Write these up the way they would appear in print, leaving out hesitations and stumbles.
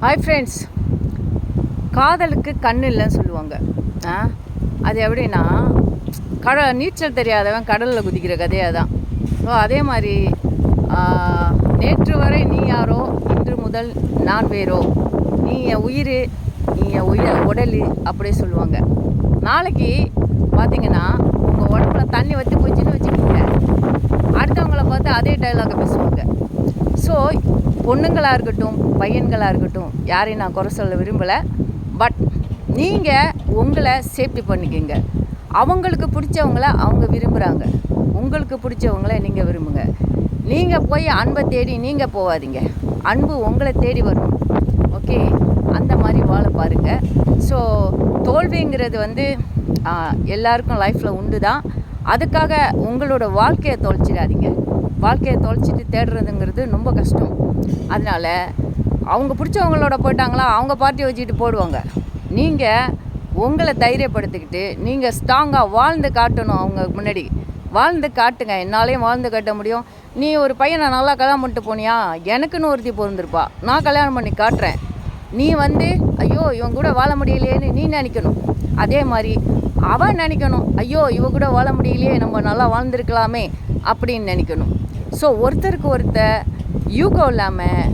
Hi friends, காதலுக்கு கண் இல்லைன்னு சொல்லுவாங்க. அது எப்படின்னா நீச்சல் தெரியாதவன் கடலில் குதிக்கிற கதையாக தான். ஸோ அதே மாதிரி நேற்று வரை நீ யாரோ, இன்று முதல் நான் வேறோ, நீ என் உயிர், நீ என் உடல் அப்படியே சொல்லுவாங்க. நாளைக்கு பார்த்தீங்கன்னா உங்கள் உடம்புல தண்ணி வற்றி போச்சுன்னு வச்சுக்கோங்க, அடுத்தவங்கள பார்த்து அதே டைலாகை பேசுவாங்க. ஸோ பொண்ணுங்களாக இருக்கட்டும், பையன்களாக இருக்கட்டும், யாரையும் நான் குறை சொல்ல விரும்பலை. பட் நீங்கள் உங்களை சேஃப்டி பண்ணிக்கோங்க. அவங்களுக்கு பிடிச்சவங்கள அவங்க விரும்புகிறாங்க, உங்களுக்கு பிடிச்சவங்கள நீங்கள் விரும்புங்க. நீங்கள் போய் அன்பை தேடி நீங்கள் போகாதீங்க, அன்பு உங்களை தேடி வரணும். ஓகே, அந்த மாதிரி வாழ பாருங்கள். ஸோ தோல்விங்கிறது எல்லாருக்கும் லைஃப்பில் உண்டு தான். அதுக்காக உங்களோட வாழ்க்கையை தொலைச்சிடாதீங்க. வாழ்க்கையை தொலைச்சிட்டு தேடுறதுங்கிறது ரொம்ப கஷ்டம். அதனால் அவங்க பிடிச்சவங்களோட போயிட்டாங்களா, அவங்க பார்ட்டி வச்சுக்கிட்டு போடுவாங்க. நீங்கள் உங்களை தைரியப்படுத்திக்கிட்டு நீங்கள் ஸ்ட்ராங்காக வாழ்ந்து காட்டணும். அவங்க முன்னாடி வாழ்ந்து காட்டுங்க. என்னாலேயும் வாழ்ந்து காட்ட முடியும். நீ ஒரு பையனை நல்லா கல்யாணம் பண்ணிட்டு போனியா, எனக்குன்னு ஒருத்தி பொருந்திருப்பா, நான் கல்யாணம் பண்ணி காட்டுறேன். நீ ஐயோ இவன் கூட வாழ முடியலையேன்னு நீ நினைக்கணும். அதே மாதிரி அவன் நினைக்கணும், ஐயோ இவ கூட வாழ முடியலையே, நம்ம நல்லா வாழ்ந்துருக்கலாமே அப்படின்னு நினைக்கணும். ஸோ ஒருத்தருக்கு ஒருத்தர் யூகோ இல்லாமல்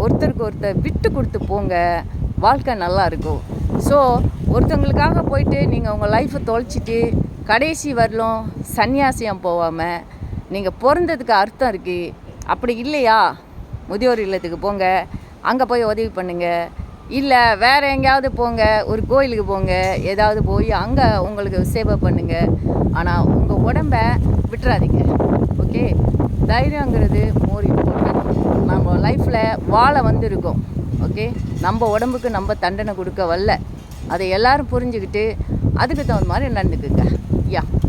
ஒருத்தருக்கு ஒருத்தர் விட்டு கொடுத்து போங்க, வாழ்க்கை நல்லா இருக்கும். ஸோ ஒருத்தவங்களுக்காக போயிட்டு நீங்கள் உங்கள் லைஃப்பை தொலைச்சிட்டு கடைசி வரலும் சன்னியாசியம் போகாமல், நீங்கள் பிறந்ததுக்கு அர்த்தம் இருக்குது. அப்படி இல்லையா, முதியோர் இல்லத்துக்கு போங்க, அங்கே போய் உதவி பண்ணுங்கள். இல்லை வேறு எங்கேயாவது போங்க, ஒரு கோயிலுக்கு போங்க, ஏதாவது போய் அங்கே உங்களுக்கு சேவை பண்ணுங்கள். ஆனால் உங்கள் உடம்பை விட்டுறாதீங்க. ஓகே, தைரியங்கிறது மோர் இம்பார்ட்டன்ட். நம்ம லைஃப்பில் வாழ இருக்கோம். ஓகே, நம்ம உடம்புக்கு நம்ம தண்டனை கொடுக்க வரல. அதை எல்லோரும் புரிஞ்சுக்கிட்டு அதுக்கு தகுந்த மாதிரி நடந்துக்குங்க. யா.